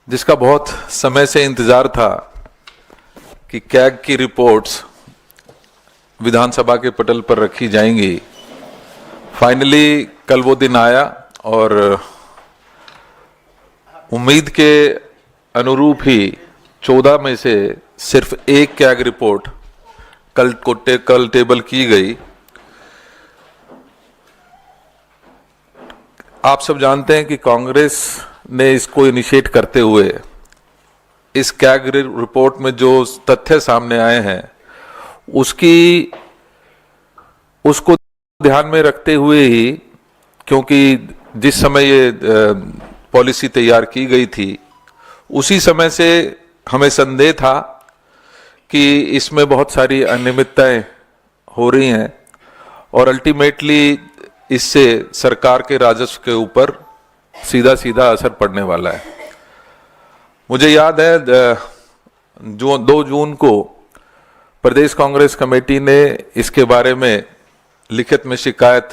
जिसका बहुत समय से इंतजार था कि कैग की रिपोर्ट्स विधानसभा के पटल पर रखी जाएंगी। फाइनली कल वो दिन आया और उम्मीद के अनुरूप ही 14 में से सिर्फ एक कैग रिपोर्ट कल टेबल की गई। आप सब जानते हैं कि कांग्रेस ने इसको इनिशिएट करते हुए इस कैग रिपोर्ट में जो तथ्य सामने आए हैं उसको ध्यान में रखते हुए ही, क्योंकि जिस समय ये पॉलिसी तैयार की गई थी उसी समय से हमें संदेह था कि इसमें बहुत सारी अनियमितताएं हो रही हैं और अल्टीमेटली इससे सरकार के राजस्व के ऊपर सीधा सीधा असर पड़ने वाला है। मुझे याद है 2 जून को प्रदेश कांग्रेस कमेटी ने इसके बारे में लिखित में शिकायत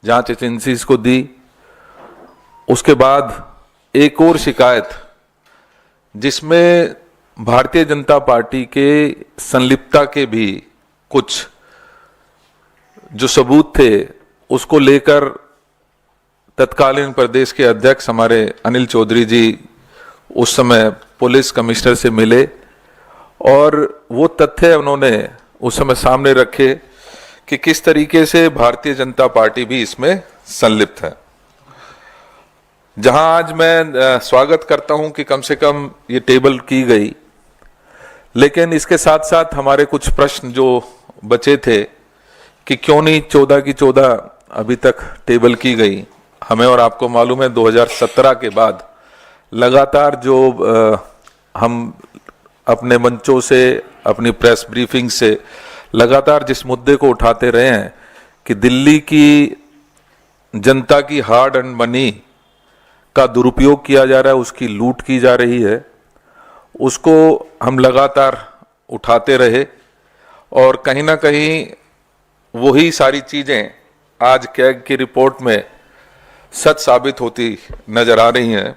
जांच एजेंसीज को दी। उसके बाद एक और शिकायत जिसमें भारतीय जनता पार्टी के संलिप्तता के भी कुछ जो सबूत थे उसको लेकर तत्कालीन प्रदेश के अध्यक्ष हमारे अनिल चौधरी जी उस समय पुलिस कमिश्नर से मिले और वो तथ्य उन्होंने उस समय सामने रखे कि किस तरीके से भारतीय जनता पार्टी भी इसमें संलिप्त है। जहां आज मैं स्वागत करता हूं कि कम से कम ये टेबल की गई, लेकिन इसके साथ साथ हमारे कुछ प्रश्न जो बचे थे कि क्यों नहीं 14 की 14 अभी तक टेबल की गई। हमें और आपको मालूम है 2017 के बाद लगातार जो हम अपने मंचों से, अपनी प्रेस ब्रीफिंग से लगातार जिस मुद्दे को उठाते रहे हैं कि दिल्ली की जनता की हार्ड एंड मनी का दुरुपयोग किया जा रहा है, उसकी लूट की जा रही है, उसको हम लगातार उठाते रहे और कहीं ना कहीं वही सारी चीजें आज कैग की रिपोर्ट में सच साबित होती नजर आ रही हैं।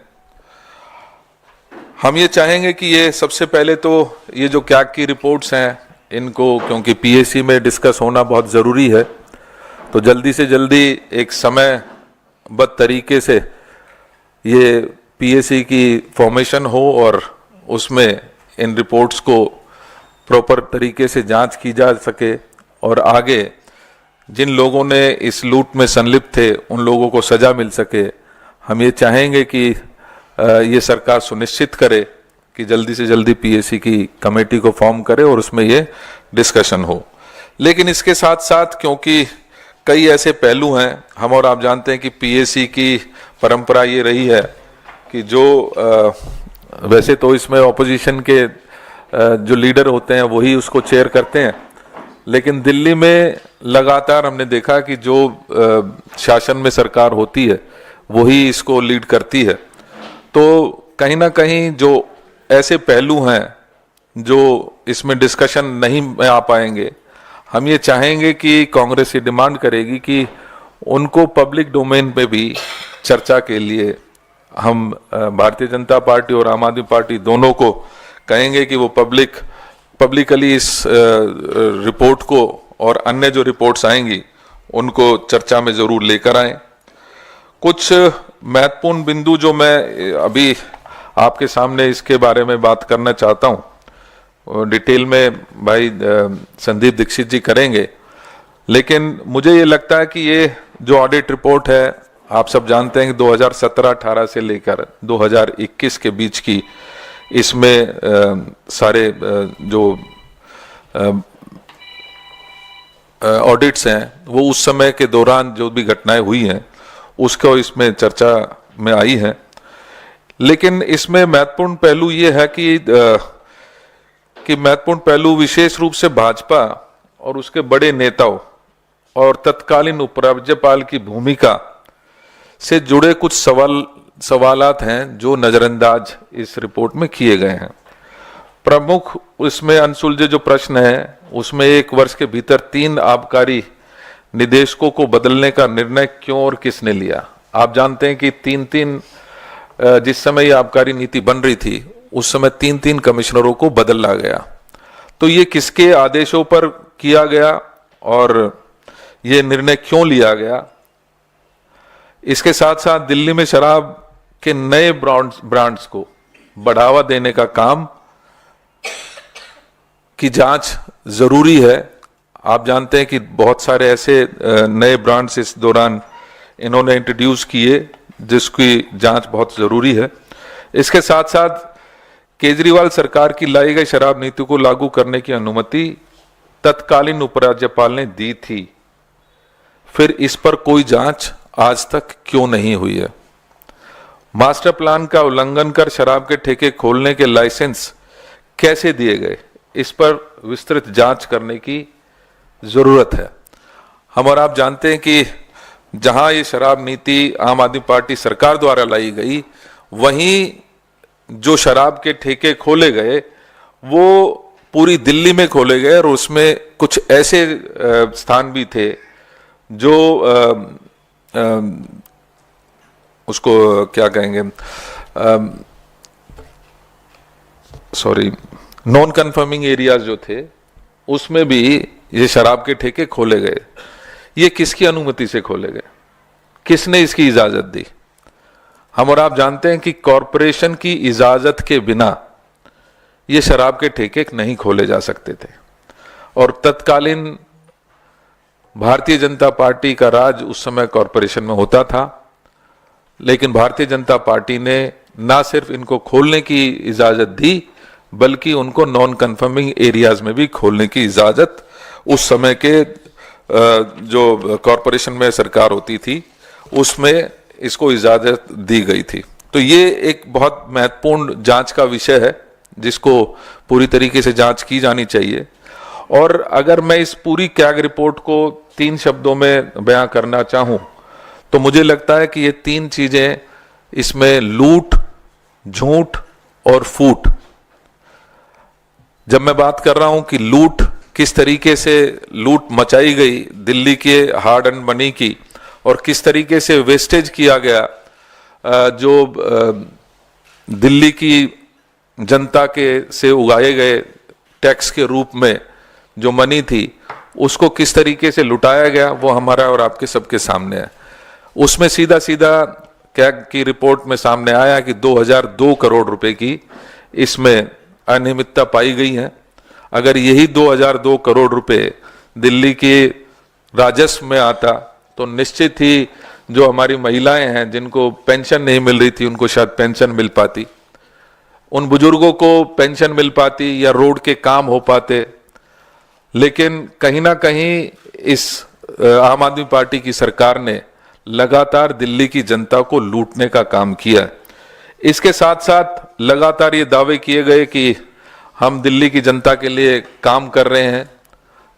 हम ये चाहेंगे कि ये सबसे पहले तो ये जो कैग की रिपोर्ट्स हैं इनको, क्योंकि पीएसी में डिस्कस होना बहुत ज़रूरी है, तो जल्दी से जल्दी एक समयबद्ध तरीके से ये पीएसी की फॉर्मेशन हो और उसमें इन रिपोर्ट्स को प्रॉपर तरीके से जांच की जा सके और आगे जिन लोगों ने इस लूट में संलिप्त थे उन लोगों को सजा मिल सके। हम ये चाहेंगे कि ये सरकार सुनिश्चित करे कि जल्दी से जल्दी पीएसी की कमेटी को फॉर्म करे और उसमें ये डिस्कशन हो। लेकिन इसके साथ साथ क्योंकि कई ऐसे पहलू हैं, हम और आप जानते हैं कि पीएसी की परंपरा ये रही है कि जो वैसे तो इसमें ऑपोजिशन के जो लीडर होते हैं वही उसको चेयर करते हैं, लेकिन दिल्ली में लगातार हमने देखा कि जो शासन में सरकार होती है वही इसको लीड करती है। तो कहीं ना कहीं जो ऐसे पहलू हैं जो इसमें डिस्कशन नहीं में आ पाएंगे, हम ये चाहेंगे कि कांग्रेस ये डिमांड करेगी कि उनको पब्लिक डोमेन पे भी चर्चा के लिए हम भारतीय जनता पार्टी और आम आदमी पार्टी दोनों को कहेंगे कि वो पब्लिकली इस रिपोर्ट को और अन्य जो रिपोर्ट्स आएंगी उनको चर्चा में जरूर लेकर आएं। कुछ महत्वपूर्ण बिंदु जो मैं अभी आपके सामने इसके बारे में बात करना चाहता हूं, डिटेल में भाई संदीप दीक्षित जी करेंगे, लेकिन मुझे ये लगता है कि ये जो ऑडिट रिपोर्ट है, आप सब जानते हैं कि 2017-18 से लेकर 2021 के बीच की इसमें सारे जो ऑडिट्स हैं वो उस समय के दौरान जो भी घटनाएं हुई हैं उसको इसमें चर्चा में आई है। लेकिन इसमें महत्वपूर्ण पहलू ये है कि महत्वपूर्ण पहलू विशेष रूप से भाजपा और उसके बड़े नेताओं और तत्कालीन उपराज्यपाल की भूमिका से जुड़े कुछ सवालात हैं जो नजरअंदाज इस रिपोर्ट में किए गए हैं। प्रमुख इसमें अनसुलझे जो प्रश्न है उसमें 1 वर्ष के भीतर 3 आबकारी निदेशकों को बदलने का निर्णय क्यों और किसने लिया। आप जानते हैं कि 3-3 जिस समय ये आबकारी नीति बन रही थी उस समय 3-3 कमिश्नरों को बदला गया। तो ये किसके आदेशों पर किया गया और ये निर्णय क्यों लिया गया? इसके साथ साथ दिल्ली में शराब के नए ब्रांड्स को बढ़ावा देने का काम की जांच जरूरी है। आप जानते हैं कि बहुत सारे ऐसे नए ब्रांड्स इस दौरान इन्होंने इंट्रोड्यूस किए जिसकी जांच बहुत जरूरी है। इसके साथ साथ केजरीवाल सरकार की लाई गई शराब नीति को लागू करने की अनुमति तत्कालीन उपराज्यपाल ने दी थी, फिर इस पर कोई जांच आज तक क्यों नहीं हुई है? मास्टर प्लान का उल्लंघन कर शराब के ठेके खोलने के लाइसेंस कैसे दिए गए, इस पर विस्तृत जांच करने की जरूरत है। हम और आप जानते हैं कि जहां ये शराब नीति आम आदमी पार्टी सरकार द्वारा लाई गई, वहीं जो शराब के ठेके खोले गए वो पूरी दिल्ली में खोले गए और उसमें कुछ ऐसे स्थान भी थे जो उसको क्या कहेंगे, नॉन कन्फर्मिंग एरियाज जो थे उसमें भी ये शराब के ठेके खोले गए। ये किसकी अनुमति से खोले गए? किसने इसकी इजाजत दी? हम और आप जानते हैं कि कॉरपोरेशन की इजाजत के बिना ये शराब के ठेके नहीं खोले जा सकते थे और तत्कालीन भारतीय जनता पार्टी का राज उस समय कॉरपोरेशन में होता था, लेकिन भारतीय जनता पार्टी ने ना सिर्फ इनको खोलने की इजाजत दी बल्कि उनको नॉन कन्फर्मिंग एरियाज में भी खोलने की इजाजत उस समय के जो कॉरपोरेशन में सरकार होती थी उसमें इसको इजाजत दी गई थी। तो ये एक बहुत महत्वपूर्ण जांच का विषय है जिसको पूरी तरीके से जांच की जानी चाहिए। और अगर मैं इस पूरी कैग रिपोर्ट को 3 शब्दों में बयां करना चाहूं तो मुझे लगता है कि ये 3 चीजें इसमें लूट, झूठ और फूट। जब मैं बात कर रहा हूं कि लूट, किस तरीके से लूट मचाई गई दिल्ली के हार्ड एंड मनी की और किस तरीके से वेस्टेज किया गया, जो दिल्ली की जनता के से उगाए गए टैक्स के रूप में जो मनी थी उसको किस तरीके से लुटाया गया, वो हमारा और आपके सबके सामने है। उसमें सीधा सीधा कैग की रिपोर्ट में सामने आया कि 2002 करोड़ रुपए की इसमें अनियमितता पाई गई है। अगर यही 2002 करोड़ रुपए दिल्ली के राजस्व में आता तो निश्चित ही जो हमारी महिलाएं हैं जिनको पेंशन नहीं मिल रही थी उनको शायद पेंशन मिल पाती, उन बुजुर्गों को पेंशन मिल पाती या रोड के काम हो पाते। लेकिन कहीं ना कहीं इस आम आदमी पार्टी की सरकार ने लगातार दिल्ली की जनता को लूटने का काम किया। इसके साथ साथ लगातार ये दावे किए गए कि हम दिल्ली की जनता के लिए काम कर रहे हैं।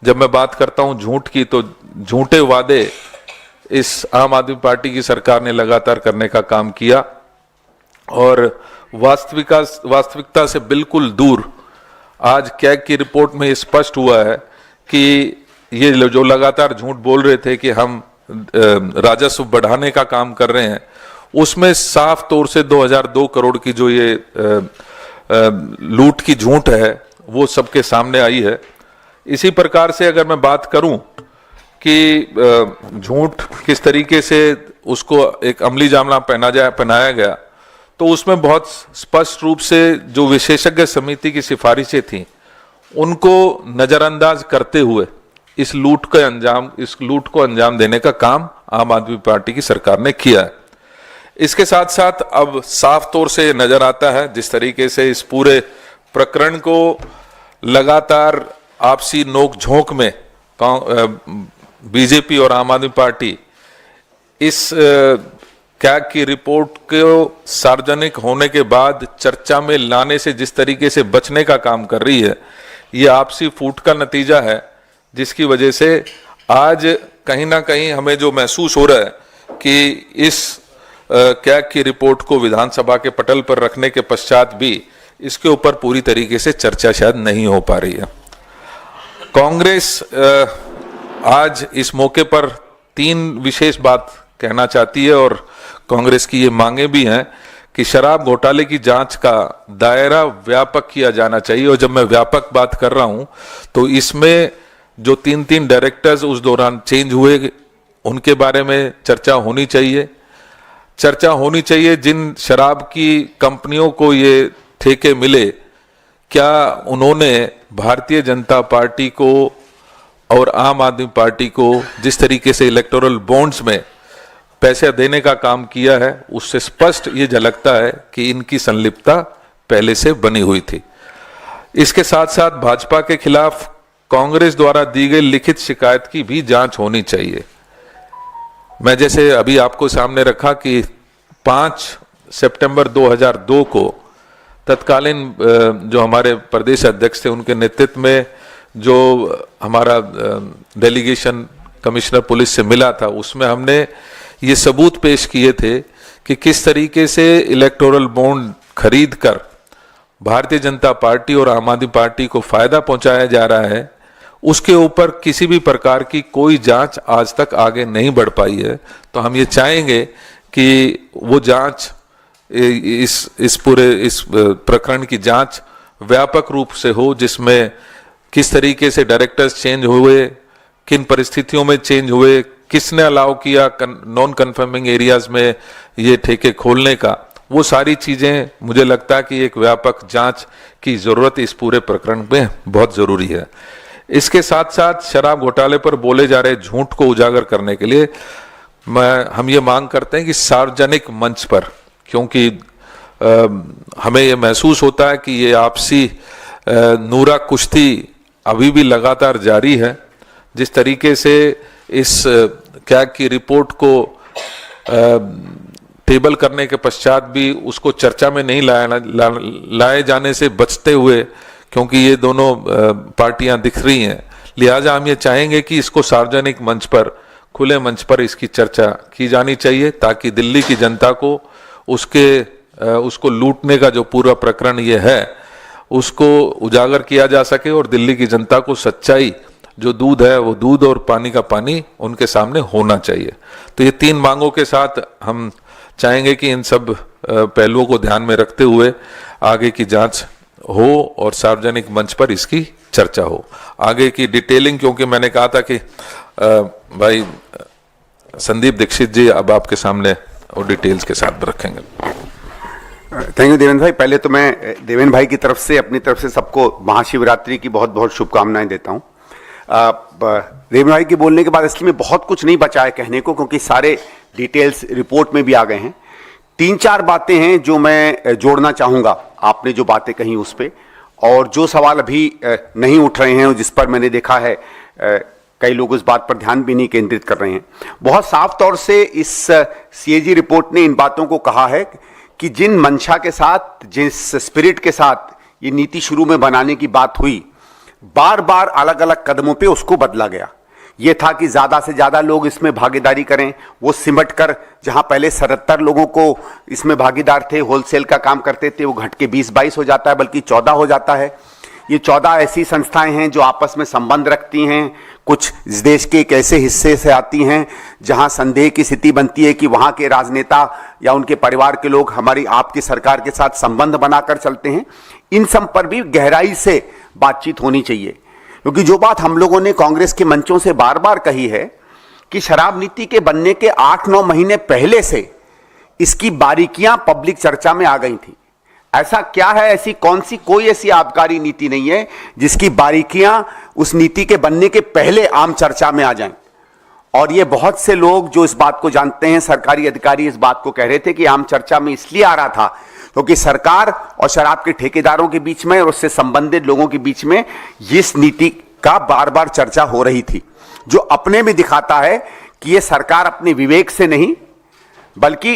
जब मैं बात करता हूं झूठ की तो झूठे वादे इस आम आदमी पार्टी की सरकार ने लगातार करने का काम किया और वास्तविकता से बिल्कुल दूर आज कैग की रिपोर्ट में स्पष्ट हुआ है कि ये जो लगातार झूठ बोल रहे थे कि हम राजस्व बढ़ाने का काम कर रहे हैं, उसमें साफ तौर से 2002 करोड़ की जो ये लूट की झूठ है वो सबके सामने आई है। इसी प्रकार से अगर मैं बात करूं कि झूठ किस तरीके से उसको एक अमली जामा पहनाया गया, तो उसमें बहुत स्पष्ट रूप से जो विशेषज्ञ समिति की सिफारिशें थी उनको नजरअंदाज करते हुए इस लूट को अंजाम देने का काम आम आदमी पार्टी की सरकार ने किया है। इसके साथ साथ अब साफ तौर से नजर आता है जिस तरीके से इस पूरे प्रकरण को लगातार आपसी नोक-झोंक में बीजेपी और आम आदमी पार्टी इस कैग की रिपोर्ट को सार्वजनिक होने के बाद चर्चा में लाने से जिस तरीके से बचने का काम कर रही है, ये आपसी फूट का नतीजा है, जिसकी वजह से आज कहीं ना कहीं हमें जो महसूस हो रहा है कि इस कैग की रिपोर्ट को विधानसभा के पटल पर रखने के पश्चात भी इसके ऊपर पूरी तरीके से चर्चा शायद नहीं हो पा रही है। कांग्रेस आज इस मौके पर 3 विशेष बात कहना चाहती है और कांग्रेस की ये मांगे भी हैं कि शराब घोटाले की जांच का दायरा व्यापक किया जाना चाहिए। और जब मैं व्यापक बात कर रहा हूं तो इसमें जो 3 डायरेक्टर्स उस दौरान चेंज हुए उनके बारे में चर्चा होनी चाहिए। चर्चा होनी चाहिए जिन शराब की कंपनियों को ये ठेके मिले, क्या उन्होंने भारतीय जनता पार्टी को और आम आदमी पार्टी को जिस तरीके से इलेक्टोरल बॉन्ड्स में पैसे देने का काम किया है, उससे स्पष्ट ये झलकता है कि इनकी संलिप्तता पहले से बनी हुई थी। इसके साथ साथ भाजपा के खिलाफ कांग्रेस द्वारा दी गई लिखित शिकायत की भी जांच होनी चाहिए। मैं जैसे अभी आपको सामने रखा कि 5 सितंबर 2002 को तत्कालीन जो हमारे प्रदेश अध्यक्ष थे उनके नेतृत्व में जो हमारा डेलीगेशन कमिश्नर पुलिस से मिला था, उसमें हमने ये सबूत पेश किए थे कि किस तरीके से इलेक्टोरल बॉन्ड खरीद कर भारतीय जनता पार्टी और आम आदमी पार्टी को फायदा पहुंचाया जा रहा है। उसके ऊपर किसी भी प्रकार की कोई जांच आज तक आगे नहीं बढ़ पाई है। तो हम ये चाहेंगे कि वो जांच इस पूरे प्रकरण की जांच व्यापक रूप से हो, जिसमें किस तरीके से डायरेक्टर्स चेंज हुए, किन परिस्थितियों में चेंज हुए, किसने अलाउ किया नॉन कन्फर्मिंग एरियाज में ये ठेके खोलने का, वो सारी चीजें मुझे लगता है कि एक व्यापक जांच की जरूरत इस पूरे प्रकरण में बहुत जरूरी है। इसके साथ साथ शराब घोटाले पर बोले जा रहे झूठ को उजागर करने के लिए हम ये मांग करते हैं कि सार्वजनिक मंच पर, क्योंकि हमें ये महसूस होता है कि ये आपसी नूरा कुश्ती अभी भी लगातार जारी है। जिस तरीके से इस कैग की रिपोर्ट को टेबल करने के पश्चात भी उसको चर्चा में नहीं लाए जाने से बचते हुए, क्योंकि ये दोनों पार्टियां दिख रही हैं, लिहाजा हम ये चाहेंगे कि इसको सार्वजनिक मंच पर, खुले मंच पर इसकी चर्चा की जानी चाहिए, ताकि दिल्ली की जनता को उसको लूटने का जो पूरा प्रकरण ये है उसको उजागर किया जा सके और दिल्ली की जनता को सच्चाई, जो दूध है वो दूध और पानी का पानी उनके सामने होना चाहिए। तो ये 3 मांगों के साथ हम चाहेंगे कि इन सब पहलुओं को ध्यान में रखते हुए आगे की जांच हो और सार्वजनिक मंच पर इसकी चर्चा हो। आगे की डिटेलिंग, क्योंकि मैंने कहा था कि भाई संदीप दीक्षित जी अब आपके सामने और डिटेल्स के साथ रखेंगे। थैंक यू देवेंद्र भाई। पहले तो मैं देवेंद्र भाई की तरफ से, अपनी तरफ से सबको महाशिवरात्रि की बहुत बहुत शुभकामनाएं देता हूं। देवेंद्र भाई के बोलने के बाद इसलिए में बहुत कुछ नहीं बचा है कहने को, क्योंकि सारे डिटेल्स रिपोर्ट में भी आ गए हैं। 3-4 बातें हैं जो मैं जोड़ना चाहूंगा आपने जो बातें कही उस पर, और जो सवाल अभी नहीं उठ रहे हैं, जिस पर मैंने देखा है कई लोग उस बात पर ध्यान भी नहीं केंद्रित कर रहे हैं। बहुत साफ तौर से इस सीएजी रिपोर्ट ने इन बातों को कहा है कि जिन मंशा के साथ, जिस स्पिरिट के साथ ये नीति शुरू में बनाने की बात हुई, बार बार अलग अलग कदमों पे उसको बदला गया। ये था कि ज्यादा से ज्यादा लोग इसमें भागीदारी करें, वो सिमट कर, जहां पहले 77 लोगों को इसमें भागीदार थे, होलसेल का काम करते थे, वो घट के 20-22 हो जाता है, बल्कि 14 हो जाता है। ये 14 ऐसी संस्थाएं हैं जो आपस में संबंध रखती हैं, कुछ इस देश के एक ऐसे हिस्से से आती हैं जहां संदेह की स्थिति बनती है कि वहां के राजनेता या उनके परिवार के लोग हमारी आपकी सरकार के साथ संबंध बनाकर चलते हैं। इन सब पर भी गहराई से बातचीत होनी चाहिए, क्योंकि जो बात हम लोगों ने कांग्रेस के मंचों से बार बार कही है कि शराब नीति के बनने के 8-9 महीने पहले से इसकी बारीकियां पब्लिक चर्चा में आ गई थी। ऐसा क्या है, ऐसी कौन सी कोई ऐसी आबकारी नीति नहीं है जिसकी बारीकियां उस नीति के बनने के पहले आम चर्चा में आ जाएं। और ये बहुत से लोग जो इस बात को जानते हैं, सरकारी अधिकारी इस बात को कह रहे थे कि आम चर्चा में इसलिए आ रहा था क्योंकि सरकार और शराब के ठेकेदारों के बीच में और उससे संबंधित लोगों के बीच में इस नीति का बार बार चर्चा हो रही थी, जो अपने में दिखाता है कि ये सरकार अपने विवेक से नहीं, बल्कि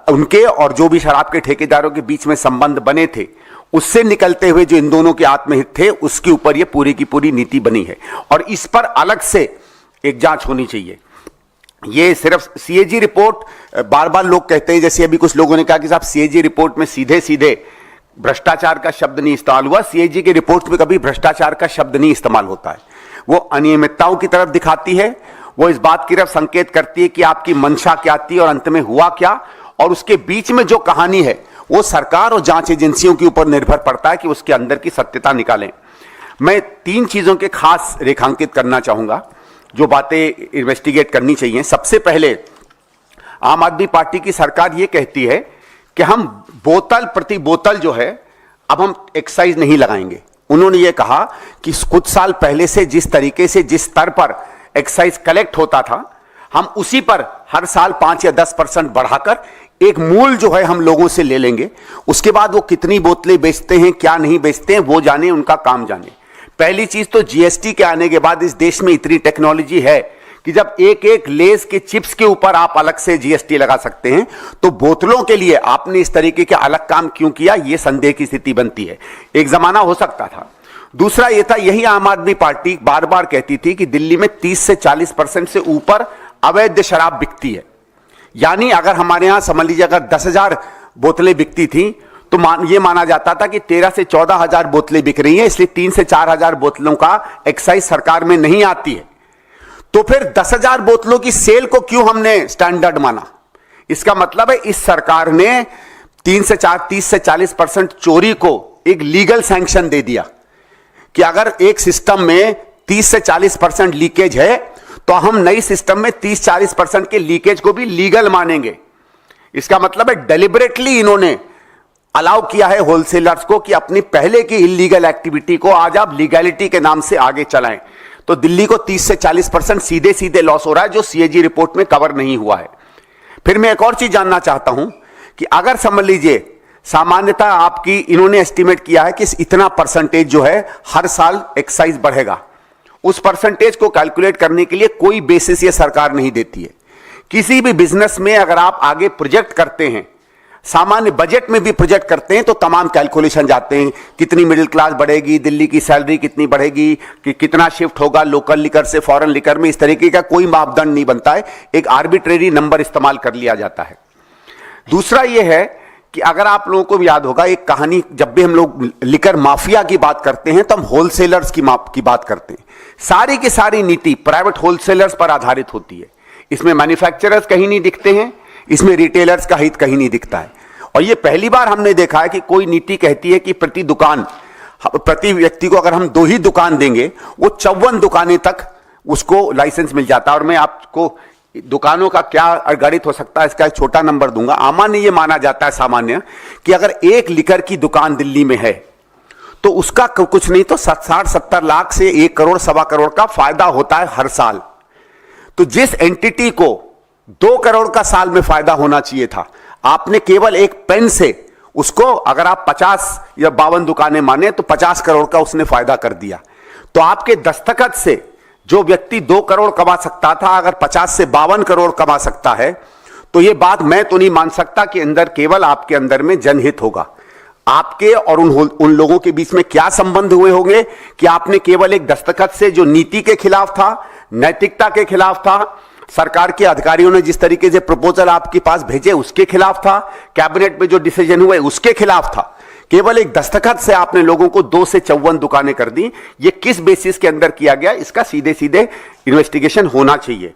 उनके और जो भी शराब के ठेकेदारों के बीच में संबंध बने थे उससे निकलते हुए जो इन दोनों के आत्महित थे, उसके ऊपर ये पूरी की पूरी नीति बनी है। और इस पर अलग से एक जांच होनी चाहिए। ये सिर्फ सीएजी रिपोर्ट, बार बार लोग कहते हैं, जैसे अभी कुछ लोगों ने कहा कि साहब सीएजी रिपोर्ट में सीधे सीधे भ्रष्टाचार का शब्द नहीं इस्तेमाल हुआ। सीएजी के रिपोर्ट में कभी भ्रष्टाचार का शब्द नहीं इस्तेमाल होता है। वो अनियमितताओं की तरफ दिखाती है, वो इस बात की तरफ संकेत करती है कि आपकी मंशा क्या थी और अंत में हुआ क्या, और उसके बीच में जो कहानी है वो सरकार और जांच एजेंसियों के ऊपर निर्भर पड़ता है कि उसके अंदर की सत्यता निकालें। मैं 3 चीजों के खास रेखांकित करना चाहूंगा जो बातें इन्वेस्टिगेट करनी चाहिए। सबसे पहले आम आदमी पार्टी की सरकार ये कहती है कि हम बोतल प्रति बोतल जो है अब हम एक्साइज नहीं लगाएंगे। उन्होंने ये कहा कि कुछ साल पहले से जिस तरीके से जिस स्तर पर एक्साइज कलेक्ट होता था हम उसी पर हर साल 5 या 10% बढ़ाकर एक मूल जो है हम लोगों से ले लेंगे। उसके बाद वो कितनी बोतलें बेचते हैं क्या नहीं बेचते हैं वो जाने, उनका काम जाने। पहली चीज तो जीएसटी के आने के बाद इस देश में इतनी टेक्नोलॉजी है कि जब एक एक लेस के चिप्स के ऊपर आप अलग से जीएसटी लगा सकते हैं, तो बोतलों के लिए आपने इस तरीके के अलग काम क्यों किया, यह संदेह की स्थिति बनती है। एक जमाना हो सकता था। दूसरा यह था, यही आम आदमी पार्टी बार बार कहती थी कि दिल्ली में 30 से 40% से ऊपर अवैध शराब बिकती है। यानी अगर हमारे यहां समझ लीजिए अगर 10,000 बोतलें बिकती थी तो यह माना जाता था कि 13 से 14,000 बोतलें बिक रही हैं, इसलिए 3 से 4,000 बोतलों का एक्साइज सरकार में नहीं आती है। तो फिर 10,000 बोतलों की सेल को क्यों हमने स्टैंडर्ड माना? इसका मतलब है इस सरकार ने 30 से 40% चोरी को एक लीगल सैंक्शन दे दिया कि अगर एक सिस्टम में 30 से 40% लीकेज है तो हम नई सिस्टम में 30-40% के लीकेज को भी लीगल मानेंगे। इसका मतलब है डेलिबरेटली इन्होंने अलाउ किया है होलसेलर्स को कि अपनी पहले की इलीगल एक्टिविटी को आज आप लीगैलिटी के नाम से आगे चलाएं। तो दिल्ली को 30 से 40% सीधे सीधे लॉस हो रहा है जो सीएजी रिपोर्ट में कवर नहीं हुआ है। फिर मैं एक और चीज जानना चाहता हूं कि अगर समझ लीजिए सामान्यतः आपकी इन्होंने एस्टिमेट किया है कि इतना परसेंटेज जो है हर साल एक्साइज बढ़ेगा, उस परसेंटेज को कैलकुलेट करने के लिए कोई बेसिस ये सरकार नहीं देती है। किसी भी बिजनेस में अगर आप आगे प्रोजेक्ट करते हैं, सामान्य बजट में भी प्रोजेक्ट करते हैं, तो तमाम कैलकुलेशन जाते हैं। कितनी मिडिल क्लास बढ़ेगी, दिल्ली की सैलरी कितनी बढ़ेगी, कि कितना शिफ्ट होगा लोकल लिकर से फॉरेन लिकर में, इस तरीके का कोई मापदंड नहीं बनता है। एक आर्बिट्रेरी नंबर इस्तेमाल कर लिया जाता है। दूसरा यह है कि अगर आप लोगों को भी याद होगा एक कहानी, जब भी हम लोग लिकर माफिया की बात करते हैं तो हम होलसेलर्स की बात करते हैं। सारी की सारी नीति प्राइवेट होलसेलर्स पर आधारित होती है। इसमें मैन्युफैक्चरर्स कहीं नहीं दिखते हैं, इसमें रिटेलर्स का हित कहीं नहीं दिखता है। और यह पहली बार हमने देखा है कि कोई नीति कहती है कि प्रति व्यक्ति को अगर हम 2 ही दुकान देंगे, वो 54 दुकानें तक उसको लाइसेंस मिल जाता है। और मैं आपको दुकानों का क्या गणित हो सकता है इसका एक छोटा नंबर दूंगा। सामान्य ये माना जाता है सामान्य कि अगर एक लिकर की दुकान दिल्ली में है तो उसका कुछ नहीं तो 60-70 लाख से 1 करोड़ 1.25 करोड़ का फायदा होता है हर साल। तो जिस एंटिटी को 2 करोड़ का साल में फायदा होना चाहिए था, आपने केवल एक पेन से उसको, अगर आप 50 या 52 दुकानें माने तो 50 करोड़ का उसने फायदा कर दिया। तो आपके दस्तखत से जो व्यक्ति 2 करोड़ कमा सकता था अगर 50 से 52 करोड़ कमा सकता है, तो यह बात मैं तो नहीं मान सकता कि अंदर केवल आपके अंदर में जनहित होगा। आपके और उन लोगों के बीच में क्या संबंध हुए होंगे कि आपने केवल एक दस्तखत से, जो नीति के खिलाफ था, नैतिकता के खिलाफ था, सरकार के अधिकारियों ने जिस तरीके से प्रपोजल आपके पास भेजे उसके खिलाफ था, कैबिनेट में जो डिसीजन हुए उसके खिलाफ था, केवल एक दस्तखत से आपने लोगों को 2 से 54 दुकानें कर दी। ये किस बेसिस के अंदर किया गया, इसका सीधे सीधे इन्वेस्टिगेशन होना चाहिए।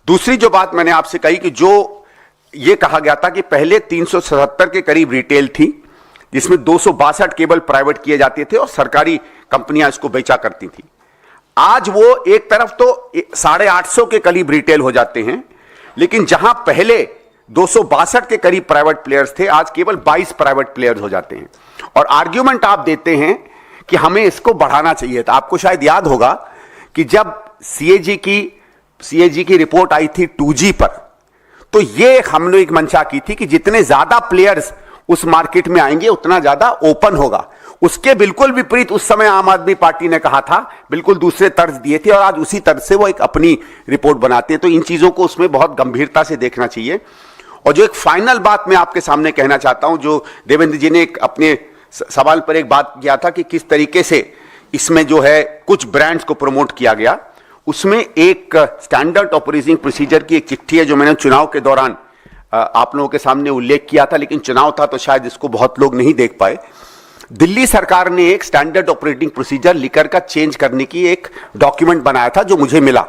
दूसरी जो बात मैंने आपसे कही कि जो ये कहा गया था कि पहले 377 के करीब रिटेल थी, जिसमें 262 केवल प्राइवेट किए जाते थे और सरकारी कंपनियां इसको बेचा करती थी। आज वो एक तरफ तो 850 के करीब रिटेल हो जाते हैं, लेकिन जहां पहले 262 के करीब प्राइवेट प्लेयर्स थे, आज केवल 22 प्राइवेट प्लेयर्स हो जाते हैं। और आर्ग्यूमेंट आप देते हैं कि हमें इसको बढ़ाना चाहिए था। आपको शायद याद होगा कि जब सीएजी की रिपोर्ट आई थी 2G पर, तो ये हमने एक मंशा की थी कि जितने ज्यादा प्लेयर्स उस मार्केट में आएंगे उतना ज्यादा ओपन होगा। उसके बिल्कुल विपरीत उस समय आम आदमी पार्टी ने कहा था, बिल्कुल दूसरे तर्ज दिए थे, और आज उसी तर्ज से वो एक अपनी रिपोर्ट बनाते हैं। तो इन चीजों को उसमें बहुत गंभीरता से देखना चाहिए। और जो एक फाइनल बात मैं आपके सामने कहना चाहता हूं, जो देवेंद्र जी ने अपने सवाल पर एक बात किया था कि किस तरीके से इसमें जो है कुछ ब्रांड्स को प्रमोट किया गया, उसमें एक स्टैंडर्ड ऑपरेटिंग प्रोसीजर की एक चिट्ठी है जो मैंने चुनाव के दौरान आप लोगों के सामने उल्लेख किया था, लेकिन चुनाव था तो शायद इसको बहुत लोग नहीं देख पाए। दिल्ली सरकार ने एक स्टैंडर्ड ऑपरेटिंग प्रोसीजर लिकर का चेंज करने की एक डॉक्यूमेंट बनाया था जो मुझे मिला,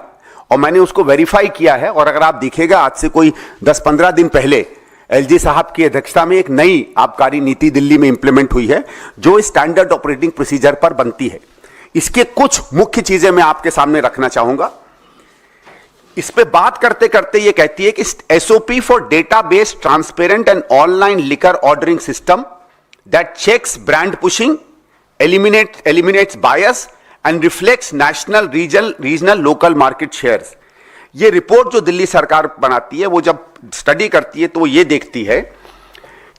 और मैंने उसको वेरीफाई किया है। और अगर आप देखिएगा आज से कोई 10-15 दिन पहले एलजी साहब की अध्यक्षता में एक नई आबकारी नीति दिल्ली में इंप्लीमेंट हुई है जो स्टैंडर्ड ऑपरेटिंग प्रोसीजर पर बनती है। इसके कुछ मुख्य चीजें मैं आपके सामने रखना चाहूंगा। इस पे बात करते करते ये कहती है कि SOP for database transparent and online liquor ordering system that checks brand pushing, eliminates bias and reflects national, regional, local market shares। ये रिपोर्ट जो दिल्ली सरकार बनाती है, वो जब स्टडी करती है तो वो ये देखती है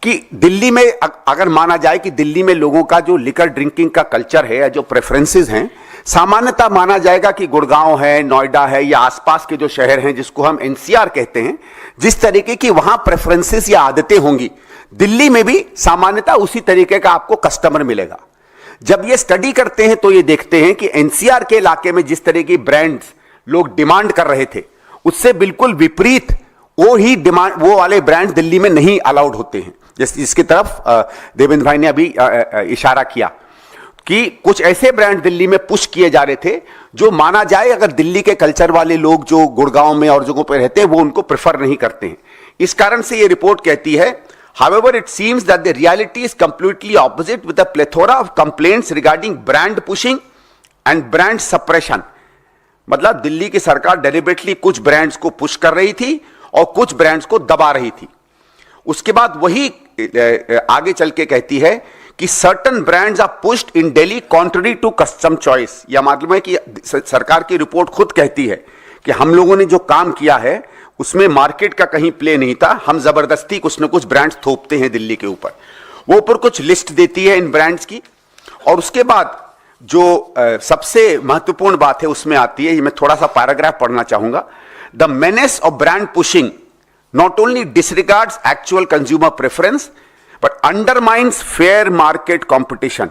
कि दिल्ली में अगर माना जाए कि दिल्ली में लोगों का जो लिकर ड्रिंकिंग का कल्चर है या जो प्रेफरेंसेस हैं, सामान्यतः माना जाएगा कि गुड़गांव है, नोएडा है या आसपास के जो शहर हैं जिसको हम एनसीआर कहते हैं, जिस तरीके की वहां प्रेफरेंसेस या आदतें होंगी, दिल्ली में भी सामान्यतः उसी तरीके का आपको कस्टमर मिलेगा। जब ये स्टडी करते हैं तो ये देखते हैं कि एनसीआर के इलाके में जिस तरह की ब्रांड्स लोग डिमांड कर रहे थे, उससे बिल्कुल विपरीत वो वाले ब्रांड दिल्ली में नहीं अलाउड होते हैं। जिसकी तरफ देवेंद्र भाई ने अभी इशारा किया कि कुछ ऐसे ब्रांड दिल्ली में पुश किए जा रहे थे जो माना जाए अगर दिल्ली के कल्चर वाले लोग जो गुड़गांव में और जगहों पर रहते हैं वो उनको प्रेफर नहीं करते हैं। इस कारण से ये रिपोर्ट कहती है, however it seems that the reality is completely opposite with a plethora of complaints regarding brand pushing and brand suppression। मतलब दिल्ली की सरकार डेलिबरेटली कुछ ब्रांड्स को पुश कर रही थी और कुछ ब्रांड्स को दबा रही थी। उसके बाद वही आगे चल के कहती है कि certain brands are pushed in Delhi contrary to custom choice. यह मालूम है कि सरकार की रिपोर्ट खुद कहती है कि हम लोगों ने जो काम किया है उसमें मार्केट का कहीं प्ले नहीं था, हम जबरदस्ती कुछ न कुछ ब्रांड्स थोपते हैं दिल्ली के ऊपर। वो ऊपर कुछ लिस्ट देती है इन ब्रांड्स की, और उसके बाद जो सबसे महत्वपूर्ण बात है उसमें आती है, मैं थोड़ा सा पैराग्राफ पढ़ना चाहूंगा। The menace of brand pushing not only डिसरिगार्ड्स actual consumer preference but undermines fair market competition.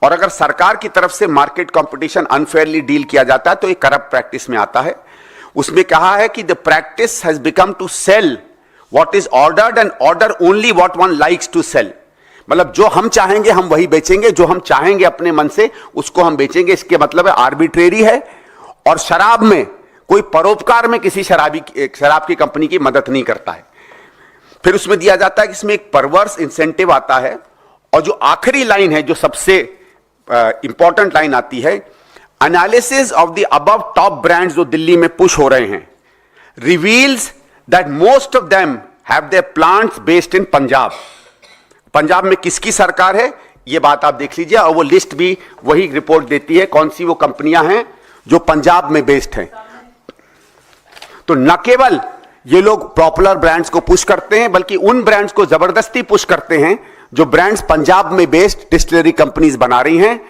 और अगर सरकार की तरफ से मार्केट कॉम्पिटिशन अनफेयरली डील किया जाता है तो ये करप्ट प्रैक्टिस में आता है। उसमें कहा है कि the practice has become to sell what is ordered and order only what one likes to sell. मतलब जो हम चाहेंगे हम वही बेचेंगे, जो हम चाहेंगे अपने मन से उसको हम बेचेंगे। इसके मतलब है आर्बिट्रेरी है, और शराब में कोई परोपकार में किसी शराब की कंपनी की मदद नहीं करता है। फिर उसमें दिया जाता है कि इसमें एक परवर्स इंसेंटिव आता है, और जो आखिरी लाइन है, जो सबसे इंपॉर्टेंट लाइन आती है, analysis of the above top brands जो दिल्ली में पुश हो रहे हैं reveals that most of them have their plants based in Punjab. Punjab में किसकी सरकार है ये बात आप देख लीजिए, और वो लिस्ट भी वही रिपोर्ट देती है कौन सी वो कंपनियां हैं जो पंजाब में बेस्ड हैं। तो न केवल ये लोग पॉपुलर ब्रांड्स को पुश करते हैं, बल्कि उन ब्रांड्स को जबरदस्ती पुश करते हैं जो ब्रांड्स पंजाब में बेस्ड डिस्टिलरी कंपनीज बना रही हैं।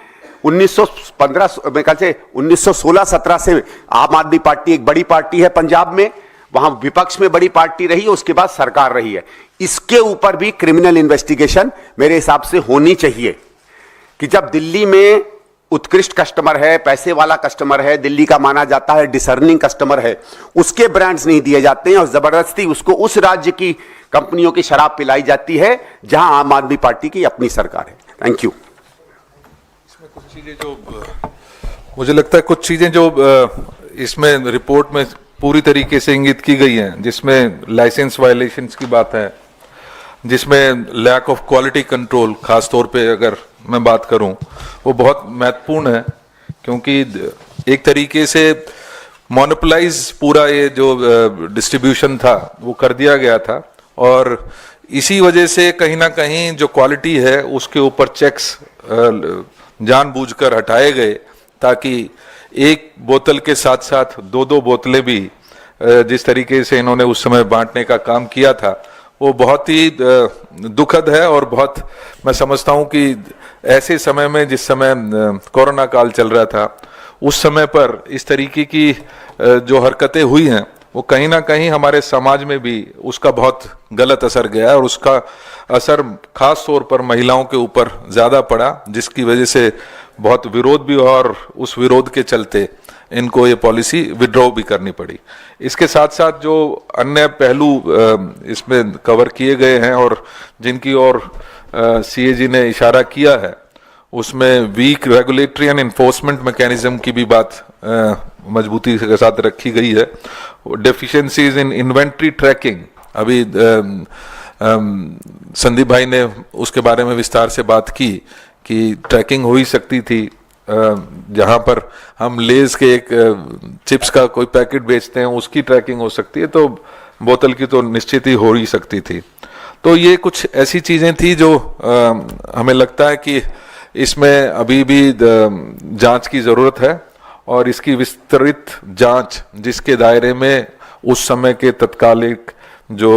1916-17 से आम आदमी पार्टी एक बड़ी पार्टी है पंजाब में, वहां विपक्ष में बड़ी पार्टी रही है, उसके बाद सरकार रही है। इसके ऊपर भी क्रिमिनल इन्वेस्टिगेशन मेरे हिसाब से होनी चाहिए कि जब दिल्ली में उत्कृष्ट कस्टमर है, पैसे वाला कस्टमर है, दिल्ली का माना जाता है डिसर्निंग कस्टमर है, उसके ब्रांड्स नहीं दिए जाते हैं और जबरदस्ती उसको उस राज्य की कंपनियों की शराब पिलाई जाती है जहां आम आदमी पार्टी की अपनी सरकार है। Thank you. इसमें कुछ चीजें जो मुझे लगता है कुछ चीजें जो इसमें रिपोर्ट में पूरी तरीके से इंगित की गई हैं, जिसमें लाइसेंस वायलेशंस की बात है, जिसमें लैक ऑफ क्वालिटी कंट्रोल खास तौर पे अगर मैं बात करूं, वो बहुत महत्वपूर्ण है, क्योंकि एक तरीके से मोनोपोलाइज पूरा ये जो डिस्ट्रीब्यूशन था वो कर दिया गया था, और इसी वजह से कहीं ना कहीं जो क्वालिटी है उसके ऊपर चेक्स जानबूझकर हटाए गए, ताकि एक बोतल के साथ साथ दो बोतलें भी जिस तरीके से इन्होंने उस समय बांटने का काम किया था वो बहुत ही दुखद है। और बहुत मैं समझता हूं कि ऐसे समय में, जिस समय कोरोना काल चल रहा था, उस समय पर इस तरीके की जो हरकतें हुई हैं वो कहीं ना कहीं हमारे समाज में भी उसका बहुत गलत असर गया, और उसका असर खास तौर पर महिलाओं के ऊपर ज्यादा पड़ा, जिसकी वजह से बहुत विरोध भी हुआ, और उस विरोध के चलते इनको ये पॉलिसी विड्रॉ भी करनी पड़ी। इसके साथ साथ जो अन्य पहलू इसमें कवर किए गए हैं और जिनकी ओर सीएजी ने इशारा किया है, उसमें weak regulatory and enforcement mechanism की भी बात मजबूती के साथ रखी गई है। डेफिशिएंसीज इन इन्वेंट्री ट्रैकिंग अभी संदीप भाई ने उसके बारे में विस्तार से बात की कि ट्रैकिंग हो ही सकती थी, जहां पर हम लेज के एक चिप्स का कोई पैकेट बेचते हैं उसकी ट्रैकिंग हो सकती है, तो बोतल की तो निश्चित ही हो ही सकती थी। तो ये कुछ ऐसी चीजें थी जो हमें लगता है कि इसमें अभी भी जांच की जरूरत है, और इसकी विस्तृत जांच जिसके दायरे में उस समय के तत्कालिक जो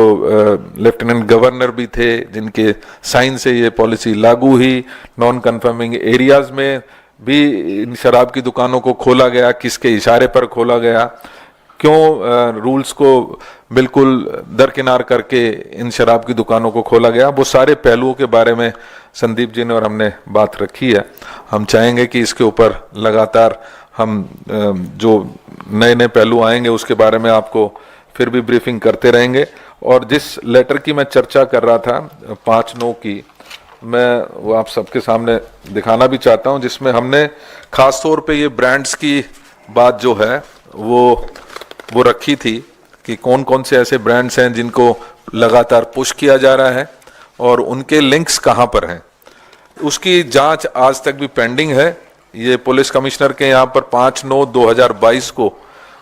लेफ्टिनेंट गवर्नर भी थे, जिनके साइन से ये पॉलिसी लागू हुई, नॉन कन्फर्मिंग एरियाज में भी इन शराब की दुकानों को खोला गया, किसके इशारे पर खोला गया, क्यों रूल्स को बिल्कुल दरकिनार करके इन शराब की दुकानों को खोला गया, वो सारे पहलुओं के बारे में संदीप जी ने और हमने बात रखी है। हम चाहेंगे कि इसके ऊपर लगातार हम जो नए नए पहलू आएंगे उसके बारे में आपको फिर भी ब्रीफिंग करते रहेंगे। और जिस लेटर की मैं चर्चा कर रहा था 5/9 की, मैं वो आप सबके सामने दिखाना भी चाहता हूं, जिसमें हमने खास तौर पे ये ब्रांड्स की बात जो है वो रखी थी कि कौन कौन से ऐसे ब्रांड्स हैं जिनको लगातार पुश किया जा रहा है और उनके लिंक्स कहां पर हैं। उसकी जांच आज तक भी पेंडिंग है। ये पुलिस कमिश्नर के यहाँ पर 5/9/2022 को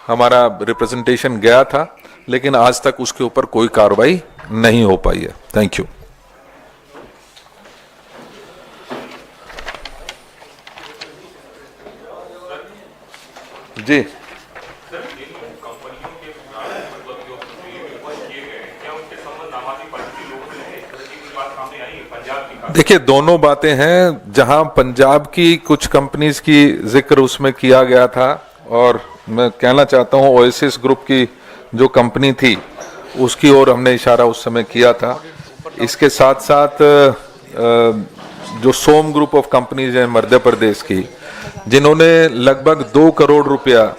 हमारा रिप्रेजेंटेशन गया था, लेकिन आज तक उसके ऊपर कोई कार्रवाई नहीं हो पाई है। Thank you. जी, देखिए दोनों बातें हैं। जहां पंजाब की कुछ कंपनीज की जिक्र उसमें किया गया था, और मैं कहना चाहता हूं ओएसिस ग्रुप की जो कंपनी थी उसकी ओर हमने इशारा उस समय किया था। इसके साथ साथ जो सोम ग्रुप ऑफ कंपनीज हैं मध्य प्रदेश की, जिन्होंने लगभग 2 करोड़ रुपया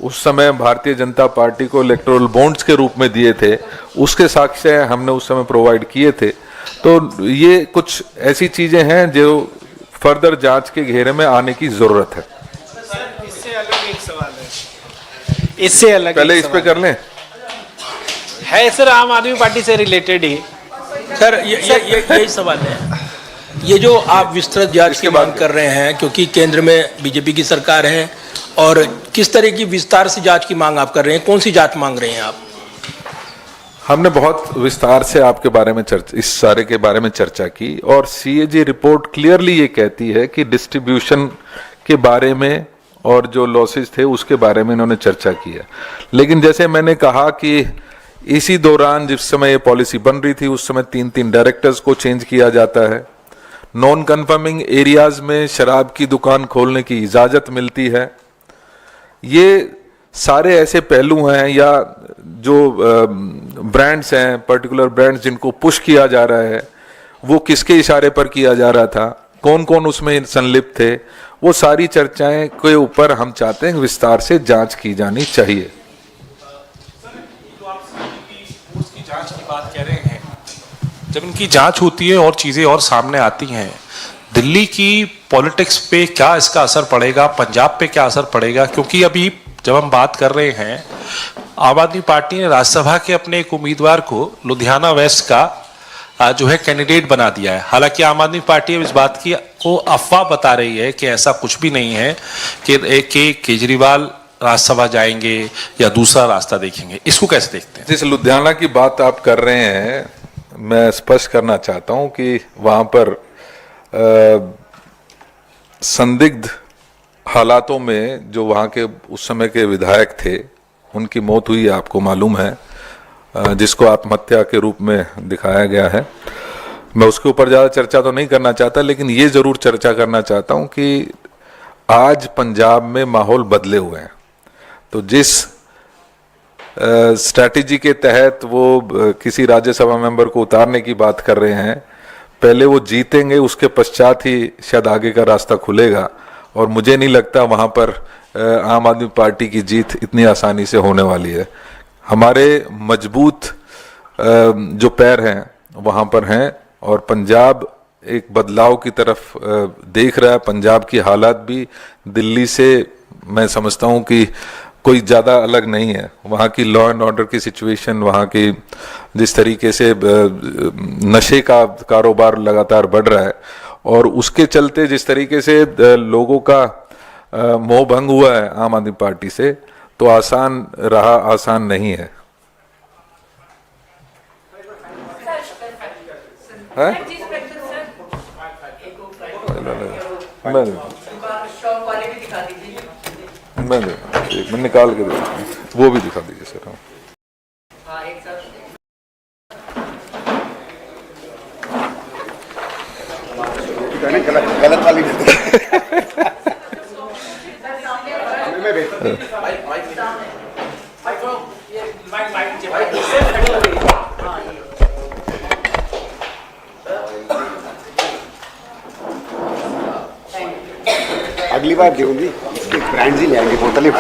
उस समय भारतीय जनता पार्टी को इलेक्टोरल बॉन्ड्स के रूप में दिए थे, उसके साक्ष्य हमने उस समय प्रोवाइड किए थे। तो ये कुछ ऐसी चीजें हैं जो फर्दर जांच के घेरे में आने की जरूरत है। इससे अलग एक सवाल है, इससे अलग पहले इस पे कर लें। है सर, आम आदमी पार्टी से रिलेटेड ही सर यही सवाल है। ये जो आप विस्तृत जांच की मांग कर रहे हैं, क्योंकि केंद्र में बीजेपी की सरकार है, और किस तरह की विस्तार से जांच की मांग आप कर रहे हैं, कौन सी जांच मांग रहे हैं आप? हमने बहुत विस्तार से आपके बारे में इस सारे के बारे में चर्चा की, और सीएजी रिपोर्ट क्लियरली ये कहती है कि डिस्ट्रीब्यूशन के बारे में और जो लॉसेस थे उसके बारे में इन्होंने चर्चा की है। लेकिन जैसे मैंने कहा कि इसी दौरान जिस समय ये पॉलिसी बन रही थी उस समय 3-3 डायरेक्टर्स को चेंज किया जाता है। नॉन कन्फर्मिंग एरियाज में शराब की दुकान खोलने की इजाजत मिलती है। ये सारे ऐसे पहलू हैं, या जो ब्रांड्स हैं, पर्टिकुलर ब्रांड्स जिनको पुश किया जा रहा है, वो किसके इशारे पर किया जा रहा था, कौन कौन उसमें संलिप्त थे, वो सारी चर्चाएं के ऊपर हम चाहते हैं विस्तार से जांच की जानी चाहिए। की जांच की बात कह रहे हैं, जब इनकी जांच होती है और चीजें और सामने आती हैं, दिल्ली की पॉलिटिक्स पे क्या इसका असर पड़ेगा, पंजाब पे क्या असर पड़ेगा? क्योंकि अभी जब हम बात कर रहे हैं, आम आदमी पार्टी ने राज्यसभा के अपने एक उम्मीदवार को लुधियाना वेस्ट का जो है कैंडिडेट बना दिया है। हालांकि आम आदमी पार्टी अब इस बात की को अफवाह बता रही है कि ऐसा कुछ भी नहीं है कि केजरीवाल राज्यसभा जाएंगे या दूसरा रास्ता देखेंगे। इसको कैसे देखते हैं? जिस लुधियाना की बात आप कर रहे हैं, मैं स्पष्ट करना चाहता हूं कि वहां पर संदिग्ध हालातों में जो वहां के उस समय के विधायक थे उनकी मौत हुई, आपको मालूम है, जिसको आत्महत्या के रूप में दिखाया गया है। मैं उसके ऊपर ज़्यादा चर्चा तो नहीं करना चाहता, लेकिन ये ज़रूर चर्चा करना चाहता हूं कि आज पंजाब में माहौल बदले हुए हैं। तो जिस स्ट्रैटेजी के तहत वो किसी राज्यसभा मेंबर को उतारने की बात कर रहे हैं, पहले वो जीतेंगे, उसके पश्चात ही शायद आगे का रास्ता खुलेगा। और मुझे नहीं लगता वहाँ पर आम आदमी पार्टी की जीत इतनी आसानी से होने वाली है। हमारे मजबूत जो पैर हैं वहाँ पर हैं, और पंजाब एक बदलाव की तरफ देख रहा है। पंजाब की हालात भी दिल्ली से मैं समझता हूँ कि कोई ज़्यादा अलग नहीं है। वहाँ की लॉ एंड ऑर्डर की सिचुएशन, वहाँ की जिस तरीके से नशे का कारोबार लगातार बढ़ रहा है, और उसके चलते जिस तरीके से लोगों का मोह भंग हुआ है आम आदमी पार्टी से, तो आसान रहा, आसान नहीं है। मैं एक मिनट निकाल के दे, वो भी दिखा दीजिए सर। गलत वाली अगली बार देवजी ब्रांड ही ले आएंगे, बोतल ही